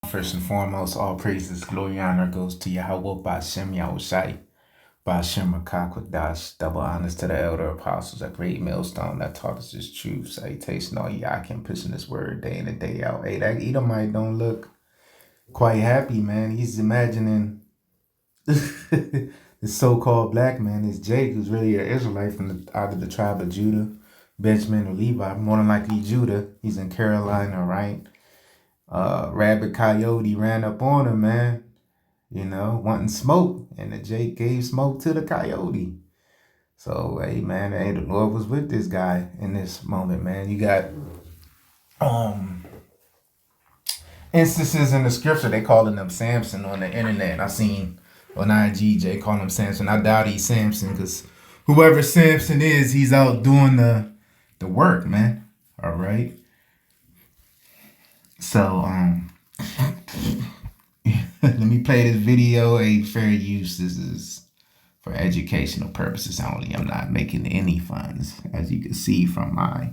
First and foremost, all praises, glory, and honor goes to Yahweh Bashem Yahushai, Bashem Makakwadash. Double honors to the elder apostles, a great millstone that taught us this truth. Salutation, all Yakin pushing this word day in and day out. Hey, that Edomite don't look quite happy, man. He's imagining the so-called black man is Jake, who's really an Israelite from out of the tribe of Judah, Benjamin or Levi, more than likely Judah. He's in Carolina, right? Rabbit Coyote ran up on him, man, wanting smoke. And the Jake gave smoke to the Coyote. So, hey, man, hey, the Lord was with this guy in this moment, man. You got instances in the scripture, they calling him Samson on the internet. I seen on IG, Jay calling him Samson. I doubt he's Samson, because whoever Samson is, he's out doing the work, man. All right. So, let me play this video. A fair use. This is for educational purposes only. I'm not making any funds, as you can see from my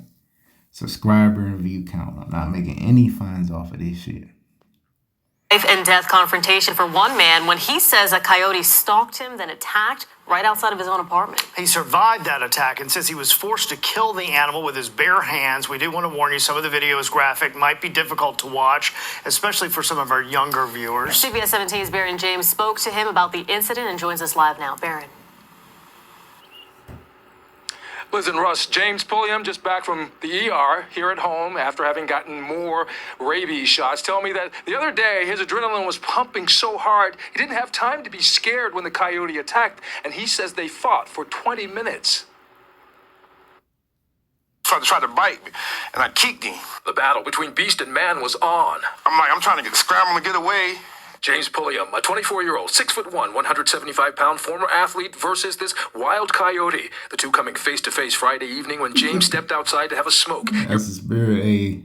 subscriber and view count. I'm not making any funds off of this shit. Life and death confrontation for one man when he says a coyote stalked him, then attacked right outside of his own apartment. He survived that attack and says he was forced to kill the animal with his bare hands. We do want to warn you, some of the video is graphic, might be difficult to watch, especially for some of our younger viewers. CBS 17's Baron James spoke to him about the incident and joins us live now. Baron. Liz and Russ, James Pulliam just back from the ER here at home after having gotten more rabies shots. Tell me that the other day his adrenaline was pumping so hard he didn't have time to be scared when the coyote attacked, and he says they fought for 20 minutes. Tried to bite me, and I kicked him. The battle between beast and man was on. I'm trying to scramble and get away. James Pulliam, a 24-year-old, 6'1", 175-pound former athlete versus this wild coyote. The two coming face-to-face Friday evening when James stepped outside to have a smoke. That's his spirit. Hey,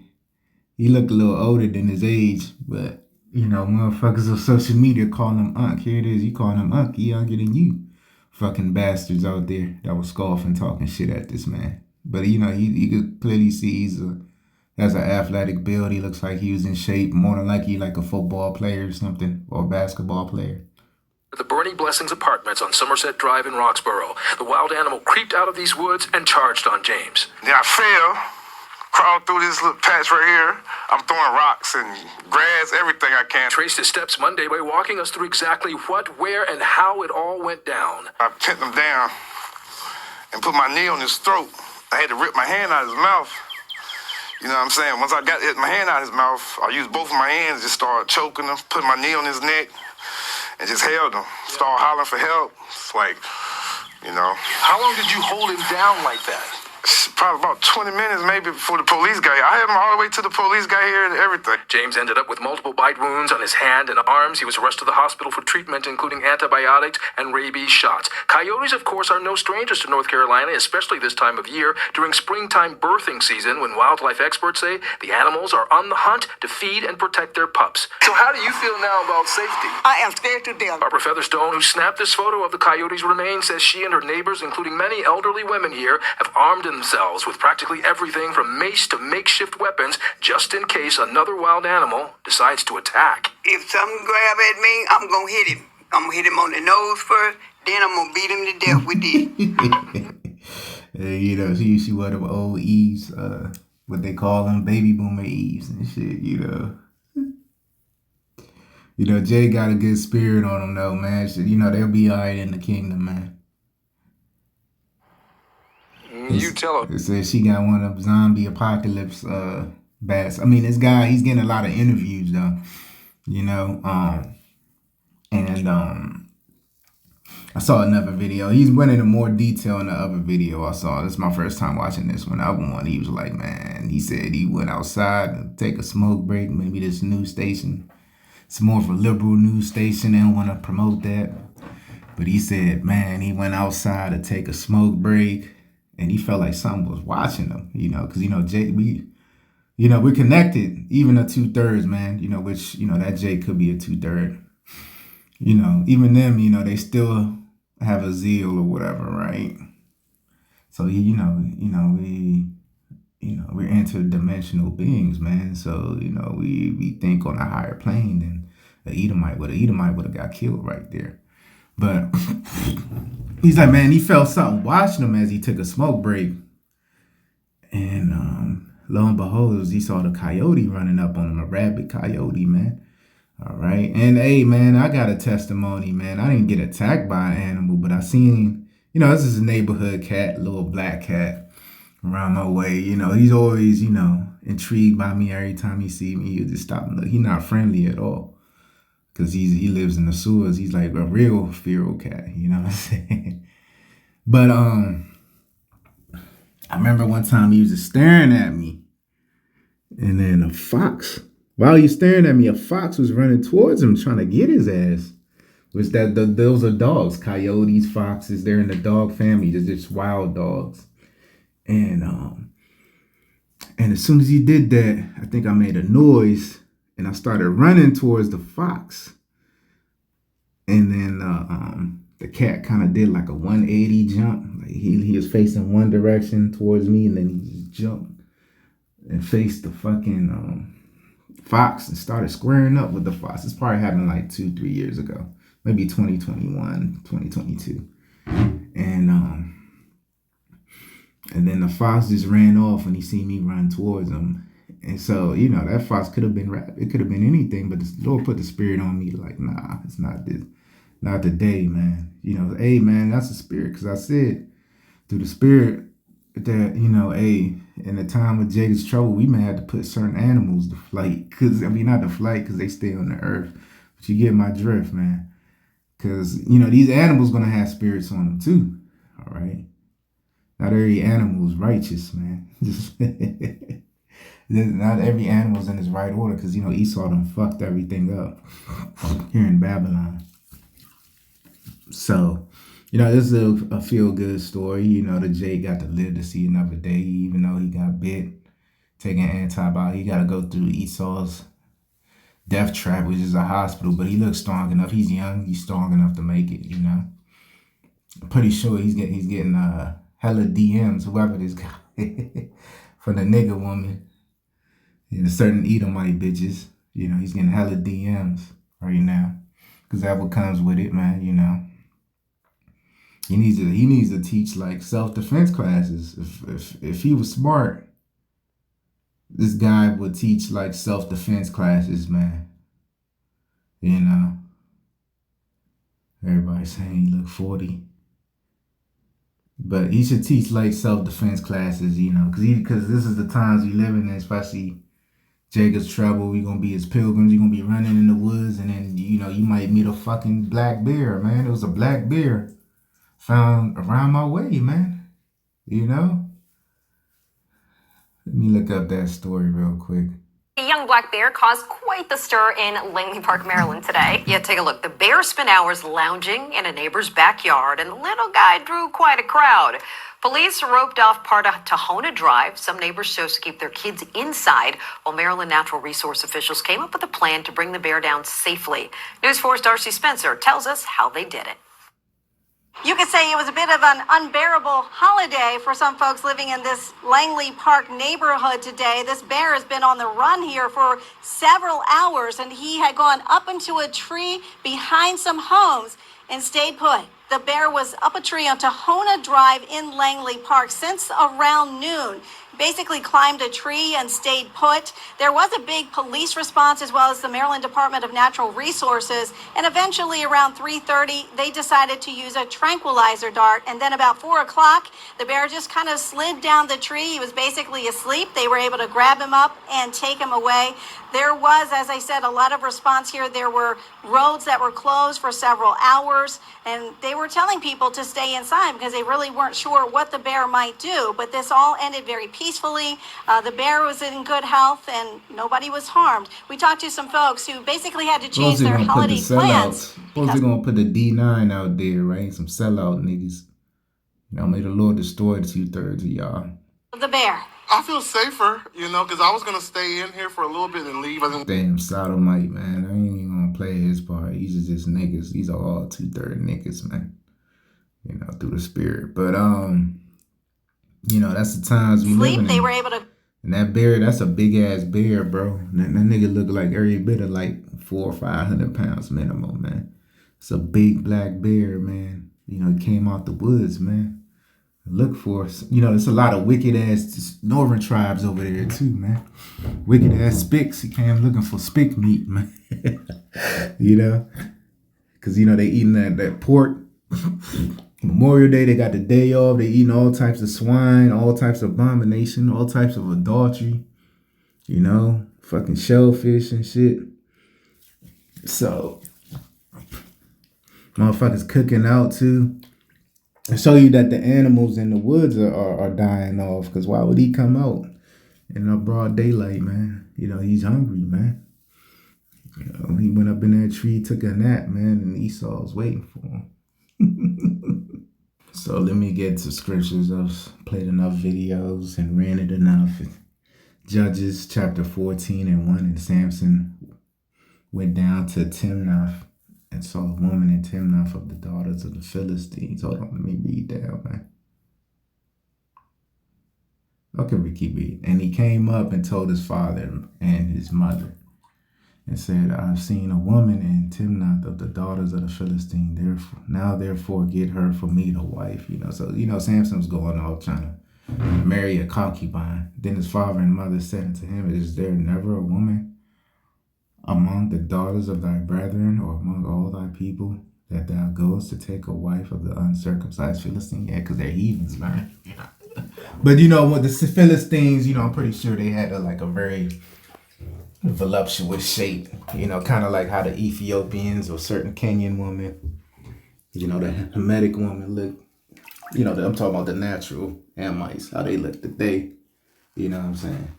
he looked a little older than his age, but, motherfuckers on social media calling him Unc. Here it is, you calling him Unc. He younger than you. Fucking bastards out there that was scoffing, talking shit at this man. But, you could clearly see has an athletic build. He looks like he was in shape, more than likely like a football player or something, or a basketball player. The Bernie Blessings Apartments on Somerset Drive in Roxborough. The wild animal creeped out of these woods and charged on James. Then I fell, crawled through this little patch right here. I'm throwing rocks and grass, everything I can. Traced his steps Monday by walking us through exactly what, where, and how it all went down. I pinned him down and put my knee on his throat. I had to rip my hand out of his mouth. You know what I'm saying? Once I got my hand out of his mouth, I used both of my hands, just started choking him, put my knee on his neck, and just held him. Started hollering for help. It's like, How long did you hold him down like that? Probably about 20 minutes maybe before the police got here. I had him all the way to the police got here and everything. James ended up with multiple bite wounds on his hand and arms. He was rushed to the hospital for treatment, including antibiotics and rabies shots. Coyotes, of course, are no strangers to North Carolina, especially this time of year during springtime birthing season when wildlife experts say the animals are on the hunt to feed and protect their pups. So how do you feel now about safety? I am scared to death. Barbara Featherstone, who snapped this photo of the coyote's remains, says she and her neighbors, including many elderly women here, have armed themselves with practically everything from mace to makeshift weapons just in case another wild animal decides to attack. If something grab at me, I'm going to hit him. I'm going to hit him on the nose first, then I'm going to beat him to death with this. She one of them old Eves, what they call them, baby boomer Eves and shit, Jay got a good spirit on him though, man. They'll be all right in the kingdom, man. You tell her. It says she got one of zombie apocalypse bats. I mean, this guy, he's getting a lot of interviews though, I saw another video. He's went into more detail in the other video I saw. This is my first time watching this one. The other one, he was like, man, he said he went outside to take a smoke break. Maybe this news station, it's more of a liberal news station. They don't want to promote that. But he said, man, he went outside to take a smoke break. And he felt like something was watching him, because, Jay, we're connected, even a 2/3, man, which, that Jay could be a 2/3. Even them, they still have a zeal or whatever, right? So, we're interdimensional beings, man. So, we think on a higher plane than an Edomite would. An Edomite would have got killed right there. But he's like, man, he felt something watching him as he took a smoke break. And lo and behold, he saw the coyote running up on him, a rabid coyote, man. All right. And hey, man, I got a testimony, man. I didn't get attacked by an animal, but I seen, this is a neighborhood cat, little black cat around my way. He's always, intrigued by me every time he see me. He'll just stop and look. He's not friendly at all because he lives in the sewers. He's like a real feral cat, you know what I'm saying? But I remember one time he was just staring at me, and then a fox, while he was staring at me, a fox was running towards him trying to get his ass. Those are dogs, coyotes, foxes. They're in the dog family. They're just wild dogs. And as soon as he did that, I think I made a noise and I started running towards the fox. And then the cat kind of did like a 180 jump. Like he was facing one direction towards me, and then he just jumped and faced the fucking fox and started squaring up with the fox. This probably happened like 2-3 years ago, maybe 2021, 2022. And then the fox just ran off when he seen me run towards him. And so, that fox could have been rabbit. It could have been anything, but the Lord put the spirit on me like, nah, it's not this. Not today, man. Hey, man, that's the spirit. Because I said through the spirit that, hey, in the time of Jacob's trouble, we may have to put certain animals to flight. Not to flight because they stay on the earth. But you get my drift, man. Because, these animals going to have spirits on them too. All right. Not every animal is righteous, man. Not every animal's in its right order because, Esau done fucked everything up here in Babylon. So, this is a feel-good story. The Jay got to live to see another day, even though he got bit, taking antibiotics. He got to go through Esau's death trap, which is a hospital, but he looks strong enough. He's young. He's strong enough to make it, I'm pretty sure he's getting hella DMs, whoever this guy from the nigga woman. And certain Edomite bitches, he's getting hella DMs right now. Because that what comes with it, man, He needs to teach like self-defense classes. If he was smart, this guy would teach like self-defense classes, man. Everybody's saying he look 40. But he should teach like self-defense classes, because this is the times we live in, especially Jacob's trouble. We're going to be his pilgrims. You're going to be running in the woods, and then, you might meet a fucking black bear, man. It was a black bear found around my way, man. Let me look up that story real quick. A young black bear caused quite the stir in Langley Park, Maryland today. Yeah, take a look. The bear spent hours lounging in a neighbor's backyard, and the little guy drew quite a crowd. Police roped off part of Tahona Drive. Some neighbors chose to keep their kids inside, while Maryland Natural Resource officials came up with a plan to bring the bear down safely. News 4's Darcy Spencer tells us how they did it. You could say it was a bit of an unbearable holiday for some folks living in this Langley Park neighborhood today. This bear has been on the run here for several hours, and he had gone up into a tree behind some homes and stayed put. The bear was up a tree on Tahona Drive in Langley Park since around noon. Basically climbed a tree and stayed put. There was a big police response as well as the Maryland Department of Natural Resources. And eventually around 3:30, they decided to use a tranquilizer dart. And then about 4 o'clock, the bear just kind of slid down the tree. He was basically asleep. They were able to grab him up and take him away. There was, as I said, a lot of response here. There were roads that were closed for several hours, and they were telling people to stay inside because they really weren't sure what the bear might do. But this all ended very peacefully. The bear was in good health, and nobody was harmed. We talked to some folks who basically had to change their holiday plans. Suppose they're going to put the D9 out there, right? Some sellout niggas. May the Lord destroy the 2/3 of y'all. The bear. I feel safer, because I was going to stay in here for a little bit and leave. Damn sodomite, man. I ain't even going to play his part. These are just niggas. These are all 2/3 niggas, man. Through the spirit. But, that's the times we live in. They were able to And that bear, that's a big ass bear, bro. That nigga look like every bit of like 400 or 500 pounds minimum, man. It's a big black bear, man. You know, he came out the woods, man. Look for us. You know, there's a lot of wicked ass northern tribes over there too, man. Wicked ass spicks. He came looking for spick meat, man. You know, because you know they eating that pork. Memorial Day, they got the day off. They eating all types of swine, all types of abomination, all types of adultery. You know, fucking shellfish and shit. So, motherfuckers cooking out too. I show you that the animals in the woods are dying off. Because why would he come out in the broad daylight, man? You know, he's hungry, man. You know, he went up in that tree, took a nap, man, and Esau was waiting for him. So let me get to scriptures. I've played enough videos and ranted enough. Judges chapter 14 and 1, and Samson went down to Timnath and saw a woman in Timnath of the daughters of the Philistines. Hold on, let me read down, man. Okay, we keep reading. And he came up and told his father and his mother and said, I've seen a woman in Timnath of the daughters of the Philistine. Therefore get her for me to wife. You know, so, you know, Samson's going off trying to marry a concubine. Then his father and mother said unto him, is there never a woman among the daughters of thy brethren, or among all thy people, that thou goest to take a wife of the uncircumcised Philistine? Yeah, because they're heathens, man. But you know what, the Philistines, you know, I'm pretty sure they had a very voluptuous shape. You know, kind of like how the Ethiopians or certain Kenyan women, you know, the Hamitic woman look. You know, I'm talking about the natural Hamites, how they look today. You know what I'm saying?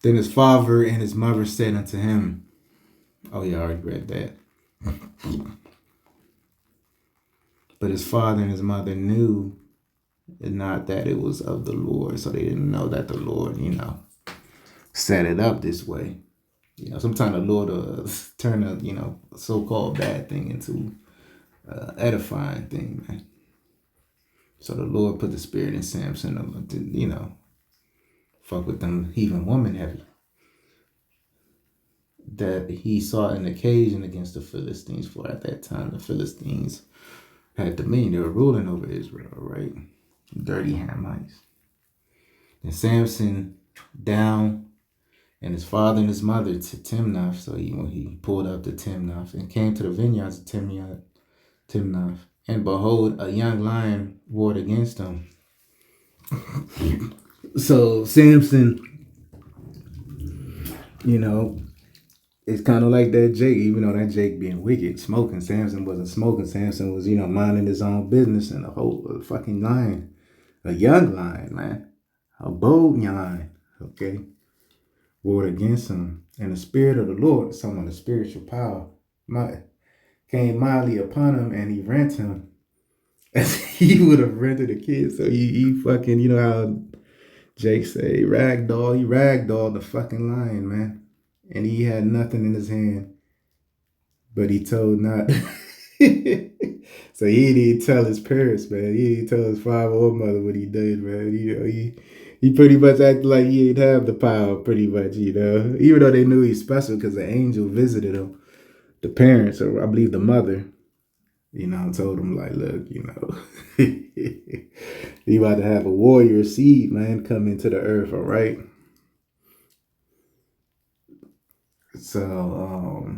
Then his father and his mother said unto him, oh yeah, I already read that. But his father and his mother knew not that it was of the Lord. So they didn't know that the Lord, you know, set it up this way. You know, sometimes the Lord turn a, you know, so-called bad thing into edifying thing, man. So the Lord put the spirit in Samson to, you know, fuck with them heathen woman heavy. That he saw an occasion against the Philistines, for at that time the Philistines had dominion. They were ruling over Israel, right? Dirty Hamites. And Samson down and his father and his mother to Timnath. So he pulled up to Timnath and came to the vineyards of Timnath. And behold, a young lion warred against him. So Samson, you know, it's kind of like that Jake, even though that Jake being wicked, smoking. Samson wasn't smoking. Samson was, you know, minding his own business, and a fucking lion, a young lion, man, a bold lion, okay, warred against him. And the spirit of the Lord, some of the spiritual power, came mildly upon him, and he rent him as he would have rented a kid. So he fucking, you know how Jake say, he ragdolled the fucking lion, man. And he had nothing in his hand, but he told not. So he didn't tell his parents, man. He didn't tell his father or mother what he did, man. You know, he pretty much acted like he didn't have the power, pretty much, you know. Even though they knew he's special because the angel visited him. The parents, or I believe the mother, you know, told him, like, look, you know, you about to have a warrior seed, man, come into the earth, all right? So,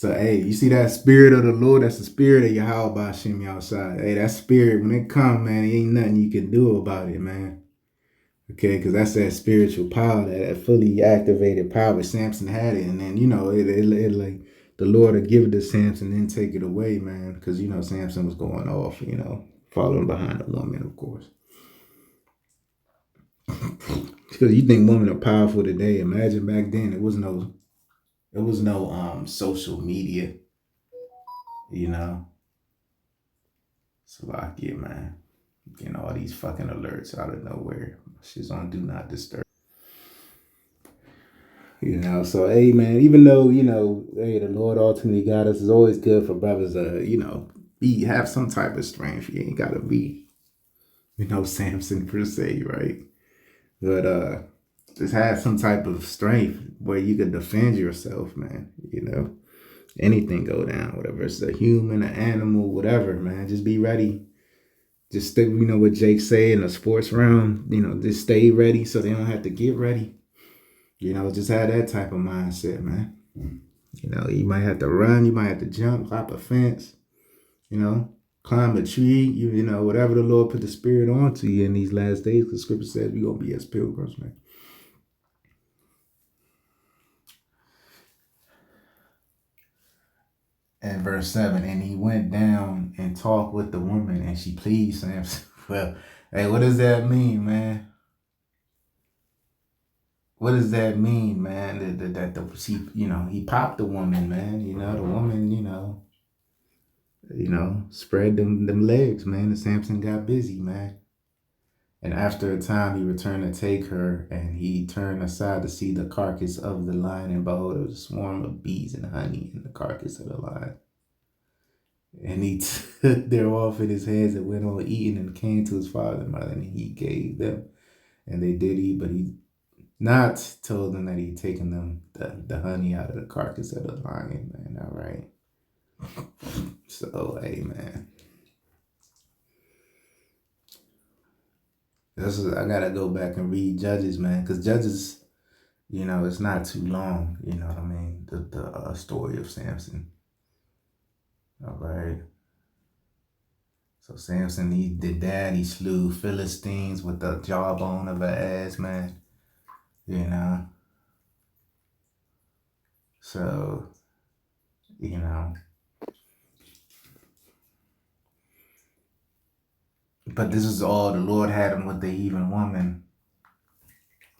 hey, you see that spirit of the Lord? That's the spirit of Yahweh Bashim outside. Hey, that spirit, when it come, man, it ain't nothing you can do about it, man. Okay, because that's that spiritual power, that fully activated power. Samson had it, and then, you know, it like the Lord would give it to Samson and then take it away, man. Because, you know, Samson was going off, you know, following behind a woman, of course. Because you think women are powerful today. Imagine back then, it was no social media, you know. Slovakia, man. Getting all these fucking alerts out of nowhere. Shit's on do not disturb. You know, so hey man, even though, you know, hey, the Lord ultimately got us, it's always good for brothers you know, have some type of strength. You ain't gotta be Samson per se, right? But just have some type of strength where you could defend yourself, man. Anything go down, whatever it's a human, an animal, whatever, man. Just be ready. Just stay, what Jake say in the sports realm, just stay ready so they don't have to get ready. Just have that type of mindset, man. You might have to run, you might have to jump, hop a fence, climb a tree, whatever the Lord put the spirit onto you in these last days, because scripture says we're going to be as pilgrims, man. And verse 7, and he went down and talked with the woman, and she pleased Samson. Well, hey, what does that mean, man? What does that mean, man? He popped the woman, man. The woman, spread them legs, man. And Samson got busy, man. And after a time, he returned to take her, and he turned aside to see the carcass of the lion, and behold, there was a swarm of bees and honey in the carcass of the lion. And he took them off in his hands and went on eating, and came to his father and mother, and he gave them, and they did eat, but he not told them that he'd taken them the honey out of the carcass of the lion, man. All right. So, hey, man. I gotta go back and read Judges, man, because Judges, it's not too long. You know what I mean? The story of Samson. All right. So Samson, he did that. He slew Philistines with the jawbone of an ass, man. So, but this is all the Lord had him with the heathen woman,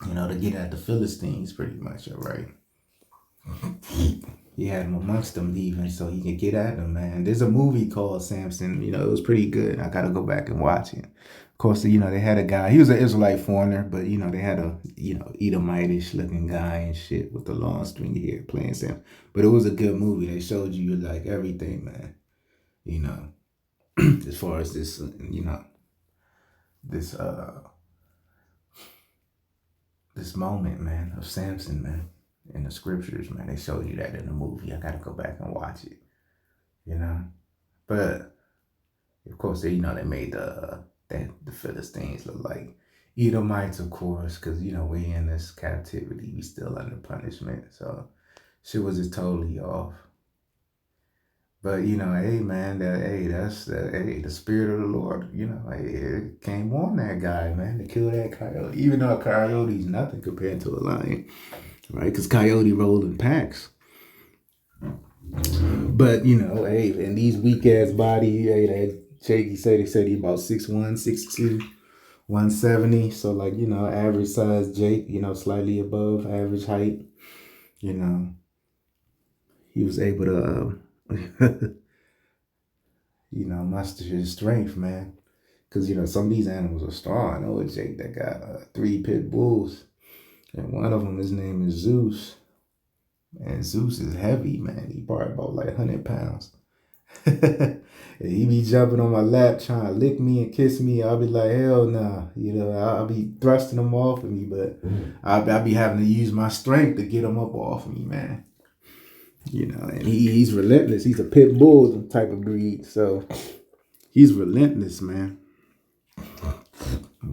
to get at the Philistines, pretty much, all right? He had him amongst them heathen so he could get at them, man. There's a movie called Samson, it was pretty good. I gotta go back and watch it. Of course, they had a guy, he was an Israelite foreigner, but, they had a, Edomitish looking guy and shit with the long stringy hair playing Sam. But it was a good movie. They showed you, like, everything, man. As far as this, this moment, man, of Samson, man, in the scriptures, man. They showed you that in the movie. I gotta go back and watch it, But of course, they made the Philistines look like Edomites, of course, because we in this captivity, we still under punishment, so shit was just totally off. But hey, man, that's the spirit of the Lord. It came on that guy, man, to kill that coyote. Even though a coyote's nothing compared to a lion, right? Because coyote roll in packs. But hey, in these weak ass body, hey, that Jake, they said he about 6'1", 6'2", 170. So like average size Jake, slightly above average height. He was able to. Muster his strength, man. Because, some of these animals are strong. I know a Jake that got 3 pit bulls. And one of them, his name is Zeus. And Zeus is heavy, man. He probably about like 100 pounds. And he be jumping on my lap trying to lick me and kiss me. I'll be like, hell nah. I'll be thrusting him off of me. But I'll be having to use my strength to get him up off of me, man. And he's relentless. He's a pit bull type of breed. So he's relentless, man.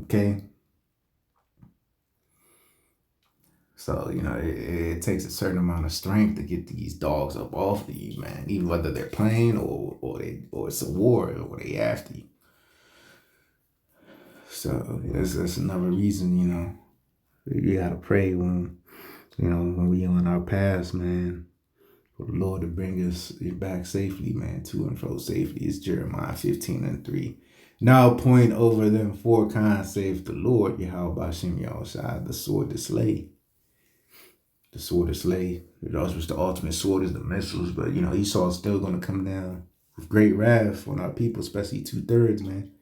Okay. So, it takes a certain amount of strength to get these dogs up off of you, man. Even whether they're playing or it's a war or they after you. So that's another reason, you gotta pray when we on our paths, man. For the Lord to bring us back safely, man, to and fro safely. It's Jeremiah 15:3. Now point over them 4 kinds, saith the Lord, Yahweh Bashem Yahushai, the sword to slay. The sword to slay. That was the ultimate sword is the missiles, but Esau's still gonna come down with great wrath on our people, especially 2/3, man,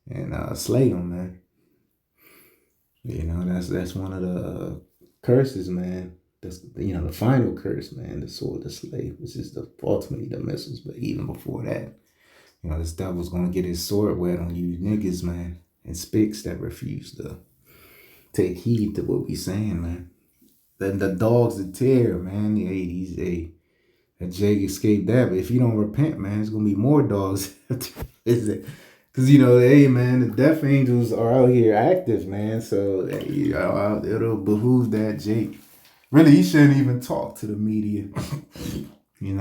and slay them, man. That's one of the curses, man. That's the final curse, man, the sword to slay, which is ultimately the missiles. But even before that, this devil's gonna get his sword wet on you niggas, man. and spics that refuse to take heed to what we saying, man. Then the dogs that tear, man. That Jake escaped that, but if you don't repent, man, it's gonna be more dogs. Is it? Because hey, man, the death angels are out here active, man. So it'll behoove that Jake. Really, he shouldn't even talk to the media. They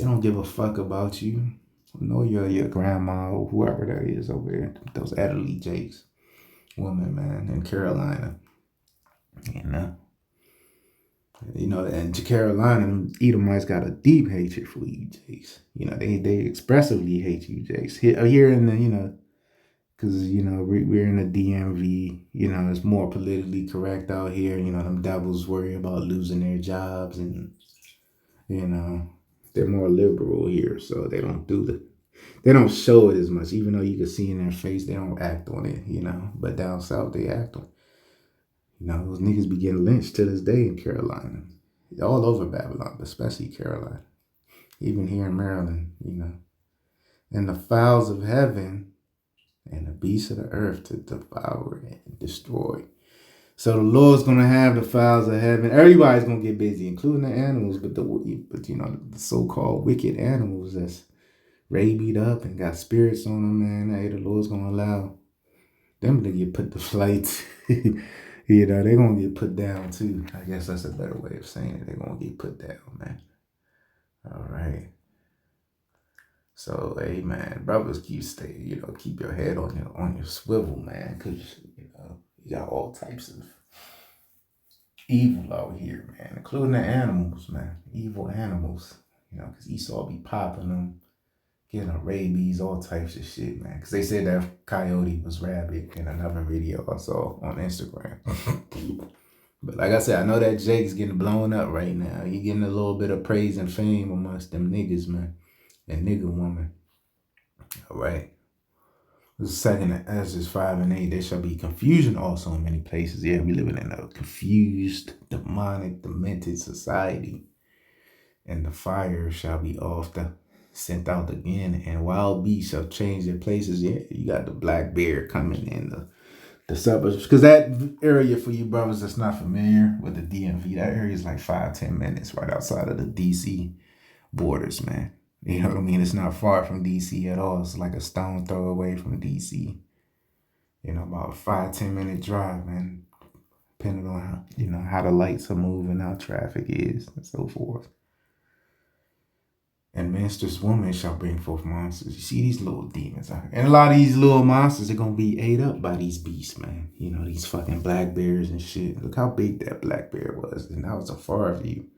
don't give a fuck about you. Know your grandma or whoever that is over there. Those elderly Jakes, woman, man, in Carolina. And to Carolina, them Edomites got a deep hatred for you, Jakes. They expressively hate you, Jakes. Here in the, because, we're in the DMV, it's more politically correct out here. Them devils worry about losing their jobs and, they're more liberal here. So they don't show it as much, even though you can see in their face, they don't act on it, but down south, they act on it. Those niggas be getting lynched to this day in Carolina. All over Babylon, but especially Carolina. Even here in Maryland, And the fowls of heaven and the beasts of the earth to devour and destroy. So the Lord's going to have the fowls of heaven. Everybody's going to get busy, including the animals, but the so-called wicked animals that's rabied up and got spirits on them, man. Hey, the Lord's going to allow them to get put to flight. They're going to get put down too. I guess that's a better way of saying it. They're going to get put down, man. All right. So, hey, man, brothers, keep your head on your swivel, man, because, you got all types of evil out here, man, including the animals, man. Evil animals, because Esau be popping them, getting rabies, all types of shit, man. Because they said that Coyote was rabid in another video I saw on Instagram. But like I said, I know that Jake's getting blown up right now. He getting a little bit of praise and fame amongst them niggas, man. And nigga woman. All right. The second Ezra 5 and 8, there shall be confusion also in many places. Yeah, we living in a confused, demonic, demented society. And the fire shall be sent out again, and wild beasts shall change their places. Yeah, you got the black bear coming in the suburbs. Because that area, for you brothers that's not familiar with the DMV, that area is like 5-10 minutes right outside of the DC borders, man. You know what I mean? It's not far from DC at all. It's like a stone throw away from DC. About a 5-10 minute drive, man. Depending on how the lights are moving, how traffic is, and so forth. And monstrous woman shall bring forth monsters. You see these little demons out here. And a lot of these little monsters are going to be ate up by these beasts, man. These fucking black bears and shit. Look how big that black bear was. And that was a far view.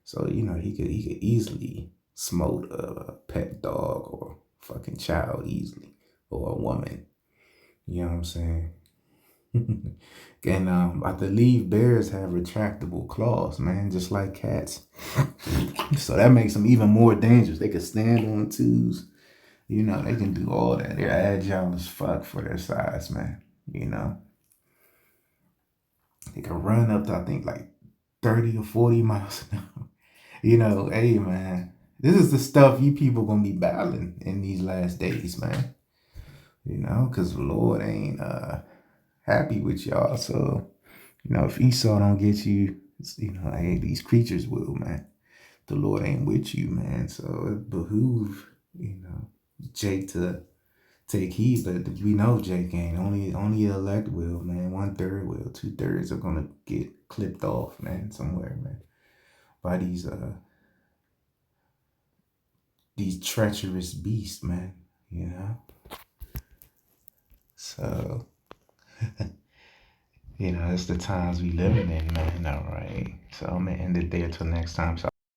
So, he could easily smote a pet dog or fucking child easily. Or a woman. You know what I'm saying? And I believe bears have retractable claws, man, just like cats. So that makes them even more dangerous. They can stand on twos. They can do all that. They're agile as fuck for their size, man. They can run up to, I think, like 30 or 40 miles an hour. Hey, man, this is the stuff you people gonna be battling in these last days, man. Because the Lord ain't happy with y'all. So, if Esau don't get you, hey, these creatures will, man. The Lord ain't with you, man. So it behoove, Jake to take heed. But we know Jake ain't. Only elect will, man. 1/3 will. 2/3 are gonna get clipped off, man, somewhere, man. By these treacherous beasts, man. So it's the times we living in, man. All right. So I'm gonna end it there till next time. So